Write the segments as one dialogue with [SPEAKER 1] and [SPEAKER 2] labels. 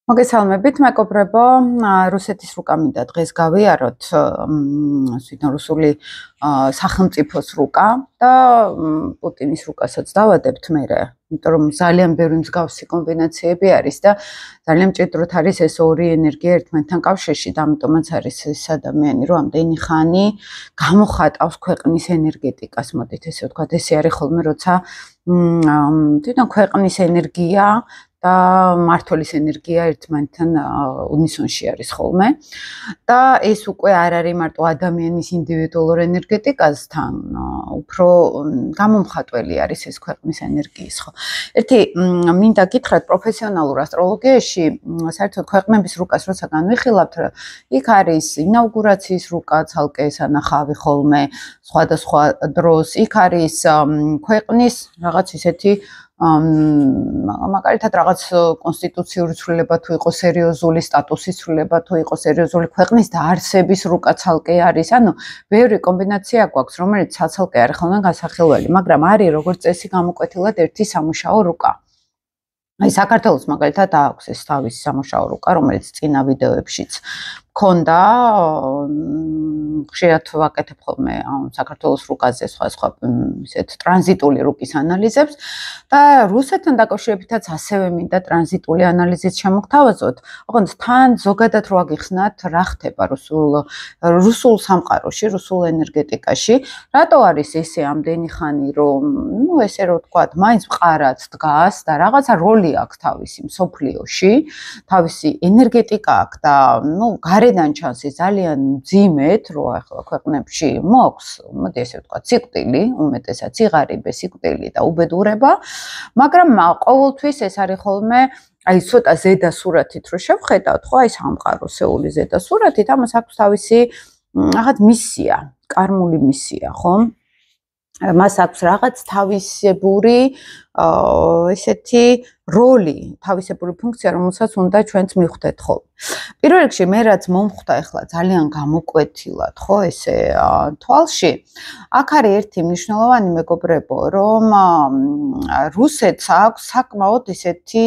[SPEAKER 1] მოგესალმებით, მეგობრებო. რუსეთის რუკა მინდა დღეს გავიაროთ, თვითონ რუსული სახელმწიფოს რუკა და პუტინის რუკასაც დავადებთ მერე, იმიტომ რომ ძალიან ბევრი მსგავსი კომბინაციები არის და ძალიან მჭიდროდ არის ეს ორი ენერგია ერთმანეთთან კავშირში და ამიტომაც არის ეს ადამიანი, რომ ამდენი ხანი გამოხატავს ქვეყნის ენერგეტიკას, მოდით ესე ვთქვათ, ესე არის ხოლმე, როცა თვითონ ქვეყნის ენერგია და მართლის ენერგია ერთმანეთთან უნისონში არის ხოლმე და ეს უკვე არ არის მარტო ადამიანის ინდივიდუალურ ენერგეტიკასთან, უფრო გამომხატველი არის ეს ქვეყნის ენერგიის, ხო. ერთი მინდა გითხრათ პროფესიონალურ ასტროლოგიაში, საერთოდ ქვეყნების რუკას როცა განვიხილავთ, იქ არის ინაუგურაციის რუკა, ცალკე ესანახავი ხოლმე სხვადასხვა დროს, იქ არის ქვეყნის რაღაც ისეთი მაგალითად რაღაც კონსტიტუციური ცვლილება თუ იყო სერიოზული სტატუსის ცვლილება თუ იყო სერიოზული ქვეყნის დაარსების რუკა ცალკე არის, ანუ ბევრი კომბინაცია გვაქვს, რომელიც ცალკე არის ხოლმე გასახელველი, მაგრამ არის როგორც წესი გამოკვეთილად ერთი სამუშაო რუკა. აი საქართველოს მაგალითად აქვს ეს თავისი სამუშაო რუკა, რომელიც წინა ვიდეოებშიც მქონდა, ხშირად ვაკეთებ ხოლმე საქართველოს რუკაზე სხვა ისეთ ტრანზიტული რუკის ანალიზებს და რუსეთთან დაკავშირებითაც ასევე მინდა ტრანზიტული ანალიზით შემოგთავაზოთ. ოღონდ თან ზოგადად რო აგიხსნათ, რა ხდება რუსულ სამყაროში, რუსულ ენერგეტიკაში, რატო არის ესე ამდენი ხანი, რომ ესე რო ვთქვათ, მაინც მყარად დგას და რაღაცა როლი აქვს თავისი მსოფლიოში, თავისი ენერგეტიკა აქვს და გარედან ჩანს ძალიან მძიმედ, რომ ახლა ქვეყნებში მოაქვს, მოდი ესე ვთქვათ, სიკვდილი, უმეტესად სიღარიბე, სიკვდილი და უბედურება, მაგრამ ყოველთვის ეს არის ხოლმე აი ცოტა ზედა სურათით რო შევხედავთ, ხო, აი სამყაროსეული ზედა სურათით, ამას აქვს თავისი რაღაც მისია, კარმული მისია, ხო? მას აქვს რაღაც თავისებური ესეთი როლი, თავისებური ფუნქცია, რომელსაც უნდა ჩვენც მივხვდეთ ხოლმე. პირველ რიგში მე რაც მომხვდა ახლა ძალიან გამოკვეთილად, ხო, ესე თვალში, აქ არის ერთი მნიშვნელოვანი მეგობრებო, რომ რუსეთს აქვს საკმაოდ ისეთი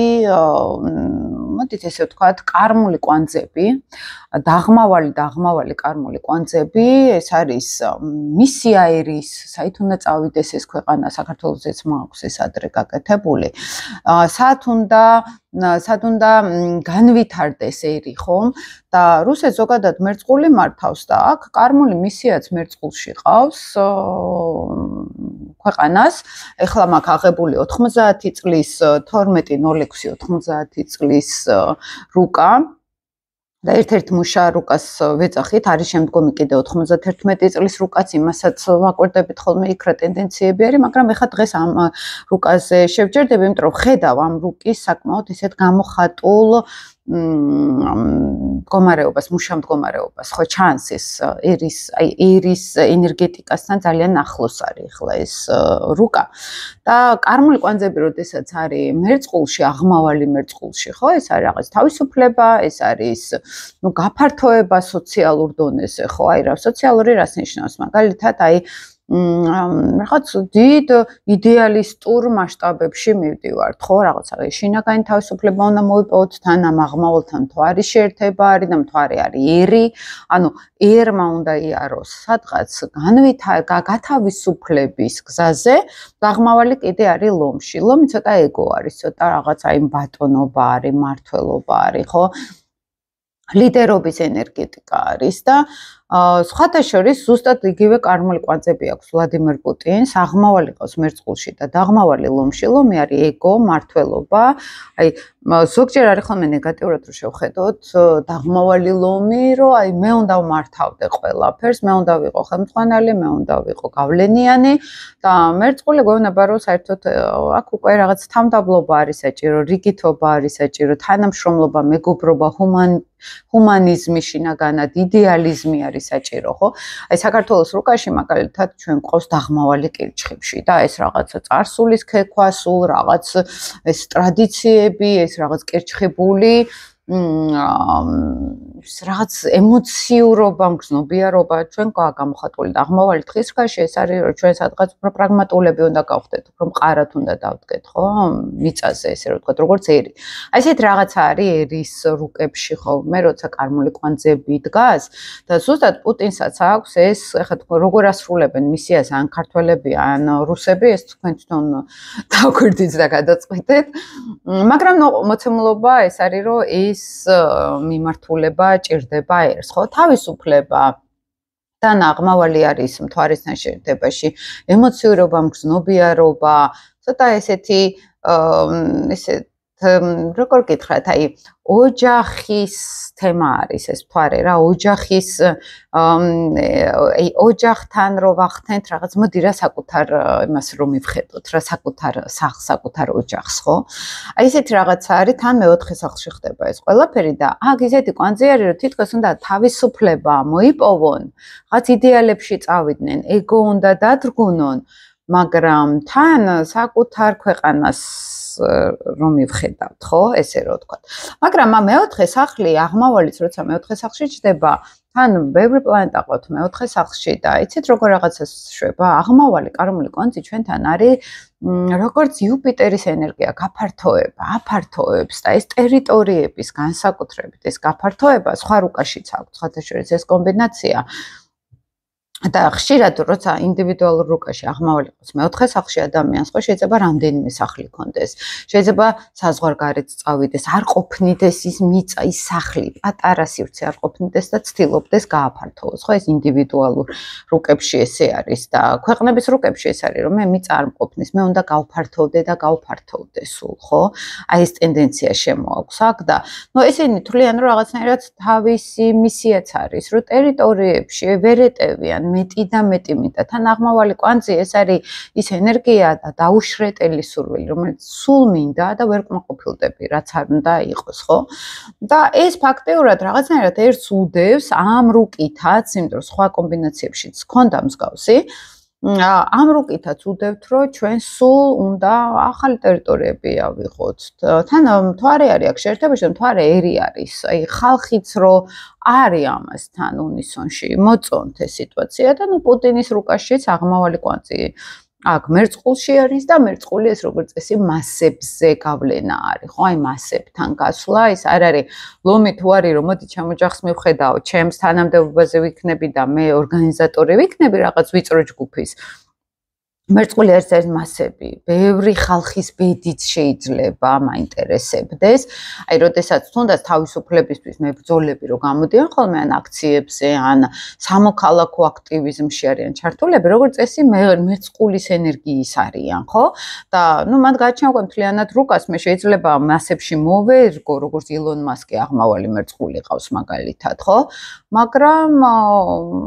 [SPEAKER 1] მოდით ესე ვთქვათ, კარმული კვანძები, დაღმავალი კარმული კვანძები, ეს არის მისია ერის, საით უნდა წავიდეს ეს ქვეყანა, საქართველოსაც მაქვს ეს ადრე გაკეთებული. სად უნდა განვითარდეს ერი, ხო? და რუსეთს ზოგადად მერწყული მართავს და აქ კარმული მისიაც მერწყულში ყავს ქვეყანას. ეხლა მაქვს აღებული 90 წლის 12/06/90 წლის რუკა და ერთ-ერთ მუშა რუკას ვეძახით, არის შემდგომი კიდე 91 წლის რუკაც, იმასაც ვაკვირდებით ხოლმე იქ რა ტენდენციები არის, მაგრამ ეხლა დღეს ამ რუკაზე შევჯერდები, იმიტომ რომ ხედავ ამ რუკის საკმაოდ ისეთ გამოხატულ მდგომარეობას, მუშა მდგომარეობას, ხო, ჩანს ეს ერის ენერგეტიკასთან ძალიან ახლოს არის ახლა ეს რუკა. და კარმული კვანძები, როდესაც არის მერწყულში, აღმავალი მერწყულში, ხო, ეს არის რაღაც თავისუფლება, ეს არის გაფართოება სოციალურ დონეზე, ხო, აი რა სოციალური რას ნიშნავს, მაგალითად, აი რაღაც დიდ იდეალისტურ მასშტაბებში მივდივართ, ხო, რაღაცა შინაგანი თავისუფლება უნდა მოვიპოვოთ თან ამ აღმავალთან, მთვარის შეერთება არის და მთვარე არის ერი, ანუ ერმა უნდა იაროს სადღაც გათავისუფლების გზაზე, აღმავალი კიდე არის ლომში. ლომი ცოტა ეგო არის, ცოტა რაღაცა იმ ბატონობა არის, მართველობა არის, ხო? ლიდერობის ენერგეტიკა არის და სხვათა შორის ზუსტად იგივე კარმული კვანძები აქვს ვლადიმერ პუტინს, აღმავალი ყავს მერწყულში და დაღმავალი ლომში. ლომი არის ეგო, მართველობა. აი ზოგჯერ არის ხოლმე ნეგატიურად რო შევხედოთ, დაღმავალი ლომი, რომ აი მე უნდა ვმართავდე ყველაფერს, მე უნდა ვიყო ხელმძღვანელი, მე უნდა ვიყო გავლენიანი და მერწყული გვეუბნება, რომ საერთოდ აქ უკვე რაღაც თავმდაბლობა არის საჭირო, რიგითობა არის საჭირო, თანამშრომლობა, მეგობრობა, ჰუმანიზმი შინაგანად, იდეალიზმი არის საჭირო, ხო? აი საქართველოს რუკაში მაგალითად ჩვენ გვყავს დაღმავალი კირჩხიბში და ეს რაღაცა წარსულის ქექვა, სულ რაღაც ეს ტრადიციები, ეს რაღაც კირჩხიბული რაღაც ემოციურობა, მგრძნობიარობა ჩვენ გამოხატული და აღმავალი დღის ხაში ეს არის რომ ჩვენ სადღაც უფრო პრაგმატულები უნდა გავხდეთ, უფრო მყარად უნდა დავდგეთ, ხო? მიწაზე ესე რომ ვთქვათ, როგორც ერი. აი ესეთ რაღაცა არის ერის რუკებში ხოლმე, როცა კარმული კვანძები დგას და ზუსტად პუტინსაც აქვს ეს, ეხლა როგორ ასრულებენ მისიას ან ქართველები, ან რუსები, ეს თქვენ თვითონ დაგვირდით და გადაწყვეტეთ. მაგრამ მოცემულობა ეს არის რომ ეს მიმართულება ჭირდება ერს, ხო? თავისუფლება და აღმავალი არის მთვარესთან შერდებაში, ემოციურობა, მგრძნობიარობა, ცოტა ესეთი როგორ გითხრათ, აი ოჯახის თემა არის ეს მთვარე რა, ოჯახის აი ოჯახთან რო ვახდენთ რაღაც, მოდი რა საკუთარ იმას რომ მივხედოთ, რა საკუთარ სახლს, საკუთარ ოჯახს, ხო? აი ესეთი რაღაცა არის, თან მეოთხე სახლში ხდება ეს ყველაფერი და აქ ისეთი კვანძი არის, რომ თითქოს უნდა თავისუფლება მოიპოვონ, რაღაც იდეალებში წავიდნენ, ეგო უნდა დადგუნონ, მაგრამ თან საკუთარ ქვეყანას რომ მივხედავთ, ხო? ესე რომ ვთქვათ. მაგრამ მეოთხე სახლი, აღმავალიც როცა მეოთხე სახლში ჩდება, თან ბევრი პლანეტა ყავთ მეოთხე სახლში და იცით როგორ რაღაცას შვება? აღმავალი კარმული კვანძი ჩვენთან არის როგორც იუპიტერის ენერგია, გაფართოება, აფართოებს და ეს ტერიტორიების განსაკუთრებით ეს გაფართოება სხვა რუკაშიც აქვს, სხვათა შორის ეს კომბინაცია და ხშირად როცა ინდივიდუალურ რუკაში აღმავალი ყავს მეოთხე სახლში ადამიანს, ხო შეიძლება რამდენიმე სახლი ქონდეს. შეიძლება საზღვარგარეთ წავიდეს, არ ყოფნიდეს ის მიწა, ის სახლი, პატარა სივრცე არ ყოფნიდეს და ცდილობდეს გააფართოვოს, ხო? ეს ინდივიდუალურ რუკებში ესე არის და ქვეყნების რუკებში ეს არის, რომ მე მიწა არ მყოფნის, მე უნდა გავფართოვდე და გავფართოვდე სულ, ხო? აი ეს ტენდენცია შემოაქვს აქ და ნუ ესენი თვლიან რომ რაღაცნაირად თავისი მისიაც არის, რომ ტერიტორიებში ვერ ეტევიან მეტი და მეტი მინდა. თან აღმავალი კვანძი ეს არის ის ენერგია და დაუშრეტელი სურვილი, რომელიც სულ მინდა და ვერ კმაყოფილდები, რაც არ უნდა იყოს, ხო? და ეს ფაქტიურად რაღაცნაირად ერთს უდევს ამ რუკითაც, იმიტომ რომ სხვა კომბინაციებშიც ქონდა მსგავსი. ამ რუკითაც უდევთ, რომ ჩვენ სულ უნდა ახალი ტერიტორიები ავიღოთ. თან მთვარე არის აქ შეერთებაში, მთვარე ერი არის. აი ხალხიც რო არის ამასთან უნისონში, მოწონთ ეს სიტუაცია და ნუ პუტინის რუკაშიც აღმავალი კვანძი აქ მერწყულში არის და მერწყული ეს როგორც წესი მასებზე გავლენა არის, ხო? აი მასებთან გასვლა, ეს არ არის ლომი თუ არის რომ მოდი ჩემ ოჯახს მივხედაო, ჩემს თანამდებობაზე ვიქნები და მე ორგანიზატორი ვიქნები რაღაც ვიწრო ჯგუფის. მერწყული არის მასები, ბევრი ხალხის ბედიც შეიძლება მაინტერესებდეს. აი, როდესაც თუნდაც თავისუფლებისთვის მებრძოლები რო გამოდიან ხოლმე ან აქციებზე, ან სამოქალაქო აქტივიზმში არიან ჩართულები, როგორც წესი მერწყულის ენერგიის არიან, ხო? და ნუ მათ გაჩნია მთლიანად რუკას, მე შეიძლება მასებში მოვერგო, როგორც ილონ მასკი აღმავალი მერწყული ყავს მაგალითად, ხო? მაგრამ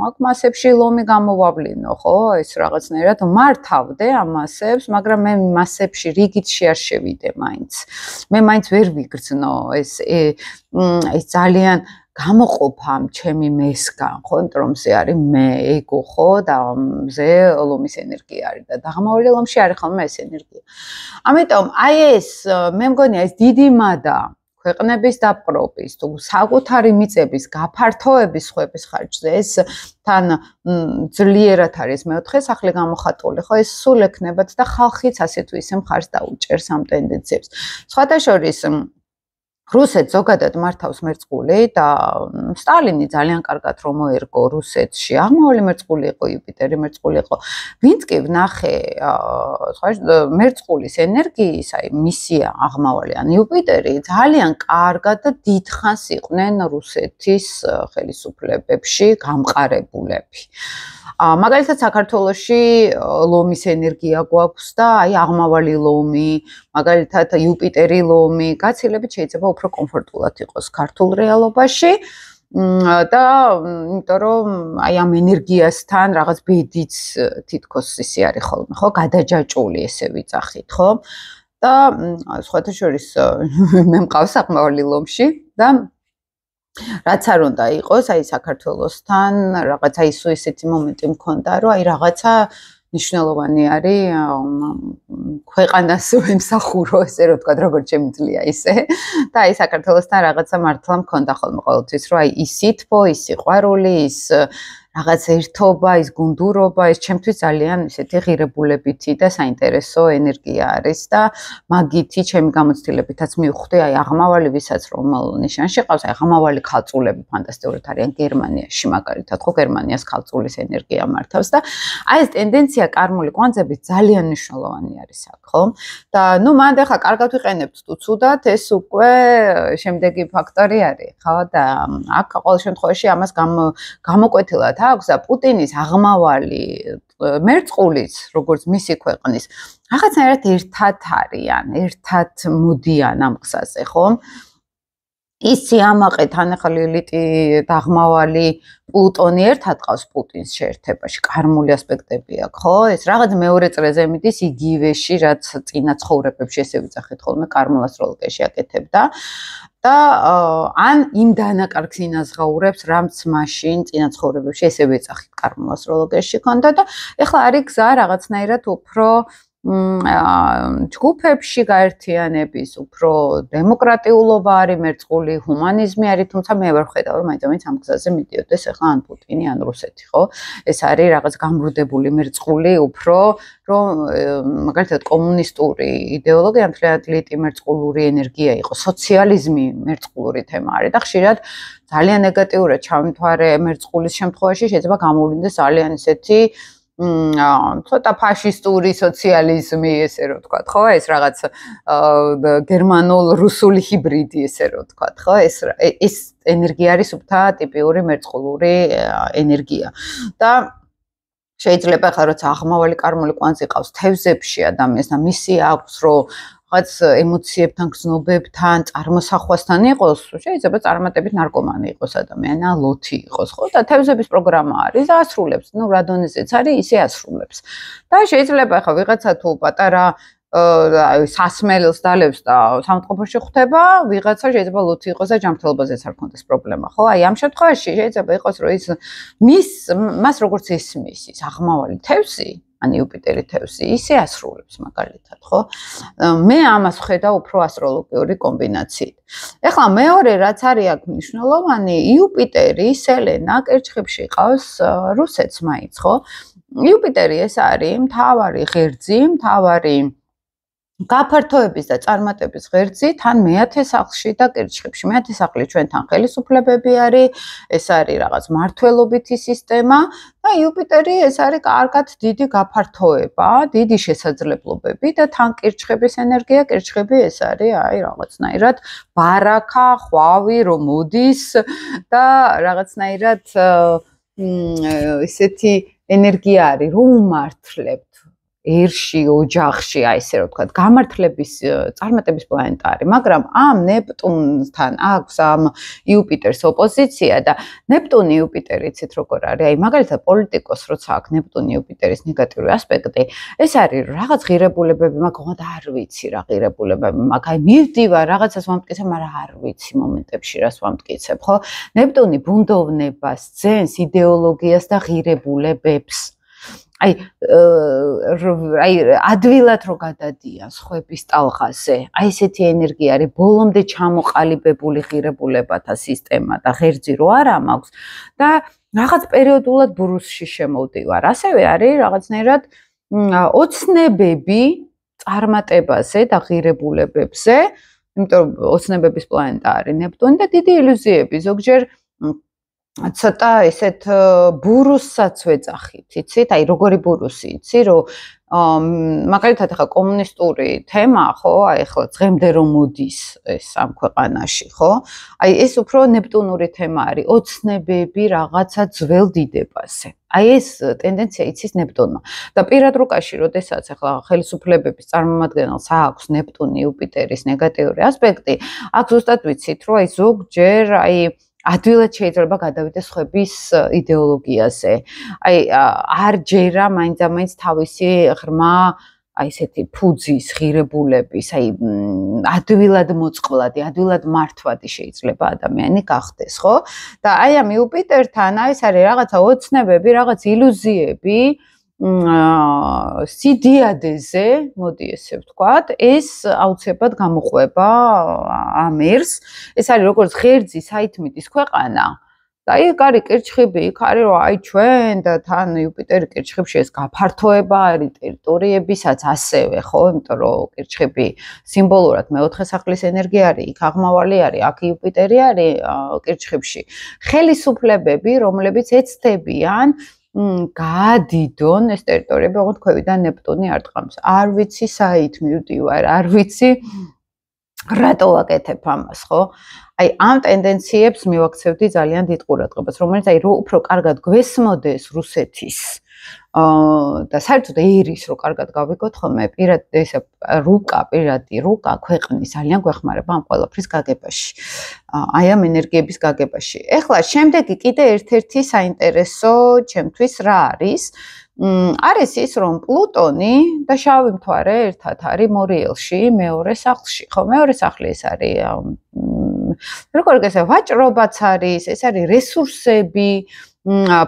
[SPEAKER 1] აქ მასებში ლომი გამოვავლინო, ხო? ეს რაღაცნაირად მართავდე ამ მასებს, მაგრამ მე მასებში რიგითში არ შევიდე მაინც. მე მაინც ვერ ვიგრძნო ეს ძალიან გამოყოფა ჩემი მესგან, ხო? იმიტომ რომ ზე არის მე, ეგო, ხო? და ზე ლომის ენერგია არის და აღმავალი ლომში არის ხოლმე ეს ენერგია. ამიტომ აი ეს მე მგონია ეს დიდი მადა ქვეყნების დაპყრობის თუ საკუთარი მიწების გაფართოების ხვების ხარჯზე ეს თან ძლიერად არის მეოთხე სახლი გამოხატული, ხო? ეს სულ ექნებათ და ხალხიც ასე თუ ისე მხარს დაუჭერს ამ ტენდენციებს. სხვათა შორის რუსეთს ზოგადად მართავს მერწყული და სტალინი ძალიან კარგად რომ მოერგო რუსეთში. აღმავალი მერწყული იყო, იუპიტერი მერწყული იყო. ვინც კი ვნახე მერწყულის ენერგიის, აი მისია აღმავალი ან იუპიტერი ძალიან კარგად და დიდხანს იყვნენ რუსეთის ხელისუფლებებში გამყარებულები. მაგალითად საქართველოში ლომის ენერგია გვაქვს და აი აღმავალი ლომი, მაგალითად იუპიტერი ლომი, გაცილებით შეიძლება უფრო კომფორტულად იყოს ქართულ რეალობაში და იმიტომ რომ აი ამ ენერგიასთან რაღაც ბედიც თითქოს ისე არის ხოლმე, ხო? გადაჯაჭული ესე ვიძახით, ხო? და სხვათა შორის მე მყავს აღმავალი ლომში და რაც არ უნდა იყოს, აი საქართველოსთან რაღაცა ისო ესეთი მომენტი მქონდა, რომ აი რაღაცა მნიშვნელოვანი არის ქვეყანას ვემსახურო, ესე რომ ვთქვა, როგორც შემიძლია ისე. და აი საქართველოსთან რაღაცა მართლა მქონდა ხოლმე ყოველთვის, რომ აი ის სითბო, ის სიყვარული, ის რაღაც ერთობა, ის გუნდურობა, ეს ჩემთვის ძალიან ისეთი ღირებულებითი და საინტერესო ენერგია არის და მაგითი ჩემი გამოცდილებითაც მივხვდი, აი აღმავალი ვისაც რომ ნიშანში ყავს, აი აღმავალი ქალწულები ფანტასტიკურად არიან გერმანიაში, მაგალითად, ხო გერმანიას ქალწულის ენერგია მართავს და აი ეს ტენდენცია კარმული კვანძებით ძალიან მნიშვნელოვანი არის აქ, ხო? და ნუ მანდ ახლა კარგად ვიყენებთ თუ ცუდად, ეს უკვე შემდეგი ფაქტორი არის, ხო? და აქ ყოველ შემთხვევაში ამას გამოკვეთილად აქვს და პუტინის აღმავალი მერწყულიც, როგორც მისი ქვეყნის, რაღაცნაირად ერთად არიან, ერთად მოდიან ამ გზაზე, ხო? ის სიამაყე თანახალი ელიტი და აღმავალი პლუტონი ერთად ყავს პუტინს შეერთებაში, კარმული ასპექტები აქვს, ხო? ეს რაღაც მეორე წრეზე მიდის იგივეში, რაც წინა ცხოვრებებში ესე ვიძახეთ ხოლმე კარმულ ასტროლოგიაში აკეთებდა. და ან იმ დანაკარგს ინაზღაურებს, რამც მაშინ წინა ცხოვრებებში ესე ვეძახით კარმულ ასტროლოგიაში ქონდა და ეხლა არის გზა რაღაცნაირად უფრო ჯგუფებში გაერთიანების, უფრო დემოკრატიულობა არის მერწყული, ჰუმანიზმი არის, თუმცა მე ვერ ხედავ რომ მაინც ამ გზაზე მიდიოდეს ეხლა ან პუტინი, ან რუსეთი, ხო? ეს არის რაღაც გამრუდებული მერწყული, უფრო რომ მაგალითად კომუნისტური იდეოლოგია მთლიანად ლიტი მერწყულური ენერგია იყო, სოციალიზმი მერწყულური თემა არის და ხშირად ძალიან ნეგატიურად ჩამთვარე მერწყულის შემთხვევაში შეიძლება გამოვლინდეს ძალიან ისეთი ცოტა ფაშისტური სოციალიზმი, ესე რომ ვთქვათ, ხო? ეს რაღაც გერმანულ-რუსული ჰიბრიდი, ესე რომ ვთქვათ, ხო? ეს ენერგია არის უფრო ტიპიური მერწყულური ენერგია. და შეიძლება ახლა როცა აღმავალი კარმული კვანძი ყავს თევზებში ადამიანს და მისი აქვს, რომ რაღაც ემოციებთან, გზნობებთან, წარმოსახვასთან იყოს, შეიძლება წარმატებით ნარკომანი იყოს ადამიანი, ან ლოთი იყოს, ხო? და თევზების პროგრამა არის და ასრულებს, ნუ რა დონეზეც არის, ისე ასრულებს. და შეიძლება ახლა ვიღაცა თუ პატარა სასმელს დალევს და სამწყობოში ხვდება, ვიღაცა შეიძლება ლოთი იყოს და ჯანმრთელობაზეც არ ქონდეს პრობლემა, ხო? აი ამ შემთხვევაში შეიძლება იყოს, რომ ის მას როგორც ისმის, ის აღმავალი თევზი, ან იუპიტერი თევზი, ისე ასრულებს მაგალითად, ხო? მე ამას ვხედავ უფრო ასტროლოგიური კომბინაციით. ეხლა მეორე რაც არის აქ მნიშვნელოვანი, იუპიტერი, სელენა კერჩხებში ყავს რუსეთს მაინც, ხო? იუპიტერი ეს არის მთავარი ღერძი, მთავარი გაფართოების და წარმატების ღერძი თან მეათე სახლში და კერჩხებში. მეათე სახლი ჩვენთან ხელისუფლებები არის, ეს არის რაღაც მართლობითი სისტემა და იუპიტერი ეს არის კარგად დიდი გაფართოება, დიდი შესაძლებლობები და თან კერჩხების ენერგია, კერჩხები ეს არის აი რაღაცნაირად ბარაკა, ხვავი, რომ მოდის და რაღაცნაირად ესეთი ენერგია არის, რომ უმართლებთ ერში, ოჯახში, აი ესე რომ ვთქვათ, გამართლების წარმატების პლანეტა არის, მაგრამ ამ ნეპტუნთან აქვს ამ იუპიტერს ოპოზიცია და ნეპტუნი იუპიტერი იცით როგორ არის? აი მაგალითად პოლიტიკოს როცა აქვს ნეპტუნი იუპიტერის ნეგატიური ასპექტი, ეს არის რაღაც ღირებულებები, მაგრამ არ ვიცი რა ღირებულებები, მაგ აი მივდივარ რაღაცას ვამტკიცებ, მაგრამ არ ვიცი მომენტებში რას ვამტკიცებ, ხო? ნეპტუნი ბუნდოვნებას, ძენს, იდეოლოგიას და ღირებულებებს აი ადვილად რო გადადიან სხვების ტალღაზე. აი ესეთი ენერგია არის, ბოლომდე ჩამოყალიბებული ღირებულებათა სისტემა და ღერძი რო არა მაქვს და რაღაც პერიოდულად ბრუსში შემოვდივარ. ასევე არის რაღაცნაირად ოცნებები წარმატებაზე და ღირებულებებზე, იმიტომ რომ ოცნებების პლანეტა არის ნეპტუნი და დიდი ილუზიები ზოგჯერ ცოტა ესეთ ბურუსსაც ვეძახით, იცით? აი როგორი ბურუსი, იცი, რომ მაგალითად ახლა კომუნისტური თემა, ხო? აი ახლა დღემდე რომ მოდის ეს ამ ქვეყანაში, ხო? აი ეს უფრო ნეპტუნური თემა არის, ოცნებები რაღაცა ძველ დიდებაზე. აი ეს ტენდენცია იცის ნეპტუნმა. და პირად რუკაში, როდესაც ახლა ხელისუფლებების წარმომადგენელს აქვს ნეპტუნი, იუპიტერის ნეგატიური ასპექტი, აქ ზუსტად ვიცით, რომ აი ზოგჯერ აი ადვილად შეიძლება გადავიდეს სხვების იდეოლოგიაზე. აი არ ჯერა მაინც თავისი ღრმა აი ესეთი ფუძის, ღირებულების, აი ადვილად მოწყვლადი, ადვილად მართვადი შეიძლება ადამიანი გახდეს, ხო? და აი ამ იუპიტერთან ეს არის რაღაცა ოცნებები, რაღაც ილუზიები, სიდიადეზე, მოდი ესე ვთქვათ, ეს აუცილებლად გამოყვება ამ ერს. ეს არის როგორც ღერძი საითმიტის ქვეყანა. და იქ არის კირჩხიბი, იქ არის რომ აი ჩვენ და თან იუპიტერი კირჩხიბში ეს გაფართოება არის ტერიტორიებისაც ასევე, ხო? იმიტომ რომ კირჩხიბი სიმბოლურად მეოთხე სახლის ენერგია არის, იქ აღმავალი არის, აქ იუპიტერი არის კირჩხიბში. ხელისუფლებები, რომლებიც ეცდებიან გაადიდონ ეს ტერიტორიები, ოღონდ ქვევიდან ნეპტუნი არტყამს. არ ვიცი საით მივდივარ, არ ვიცი რატო ვაკეთებ ამას, ხო? აი ამ ტენდენციებს მივაქცევდი ძალიან დიდ ყურადღებას, რომელიც აი უფრო კარგად გვესმოდეს რუსეთის და საერთოდ ერის რო კარგად გავიგოთ ხოლმე, პირადი რუკა ქვეყნის ძალიან გვეხმარება ამ ყველაფრის გაგებაში. აი ამ ენერგიების გაგებაში. ეხლა შემდეგი კიდე ერთ-ერთი საინტერესო ჩემთვის რა არის? არის ის რომ პლუტონი და შავი მთვარე ერთად არის მორიელში, მეორე სახლში. ხო, მეორე სახლი ეს არის როგორ გესა ვაჭრობაც არის, ეს არის რესურსები.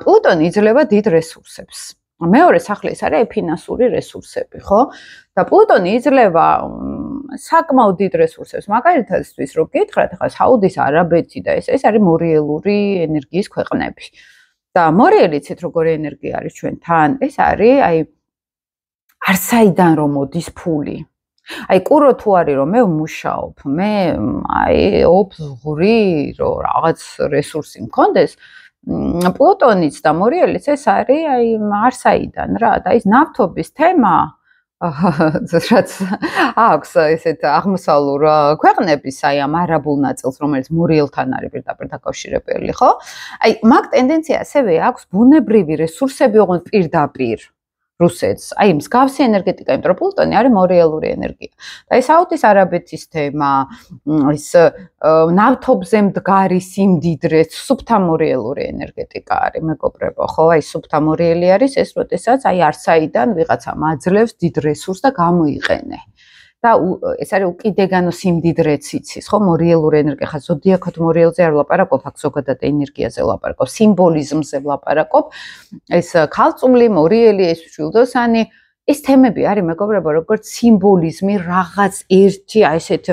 [SPEAKER 1] პლუტონი იძლევა დიდ რესურსებს. მეორე სახლი ეს არის ფინანსური რესურსები, ხო? და პლუტონი იძლევა საკმაოდ დიდ რესურსებს. მაგალითად, რო გითხრათ, ხა საუდის არაბეთი და ეს არის მორიელური ენერგიის ქვეყნები. და მორიელი იცით როგორი ენერგია არის ჩვენთან? ეს არის აი არსაიდან რომ მოდის ფული. აი კურო თუ არის რომ მე ვმუშაობ, მე აი ოფზღური რომ რაღაც რესურსი მქონდეს, პლუტონიც და მორიელიც ეს არის აი არსაიდან რა და ის ნავთობის თემა რაც აქვს ესეთ აღმოსავლურ ქვეყნების აი ამ არაბულ ნაწილს რომელიც მორიელთან არის პირდაპირ დაკავშირებული, ხო? აი მაგ ტენდენცია ასევე აქვს ბუნებრივი რესურსები ოღონდ პირდაპირ რუსეთს. აი მსგავსი ენერგეტიკა, იმიტომ რომ პლუტონი არის მორიელური ენერგია. და ეს საუდის არაბეთის თემა, ის ნავთობზე მდგარი სიმდიდრე, სუფთა მორიელური ენერგეტიკა არის, მეგობრებო, ხო? აი სუფთა მორიელი არის ეს, როდესაც აი არსაიდან ვიღაცა მაძლევს დიდ რესურსს და გამოიყენე. და ეს არის უკიდეგანო სიმდიდრეც იცის, ხო? მორიელური ენერგია, ხა ზოდიაქოთ მორიელზე არ ვლაპარაკობ, აქ ზოგადად ენერგიაზე ვლაპარაკობ, სიმბოლიზმზე ვლაპარაკობ. ეს ქალწული, მორიელი, ეს შვილდოსანი, ეს თემები არის, მეგობრებო, როგორც სიმბოლიზმი, რაღაც ერთი აი ესეთ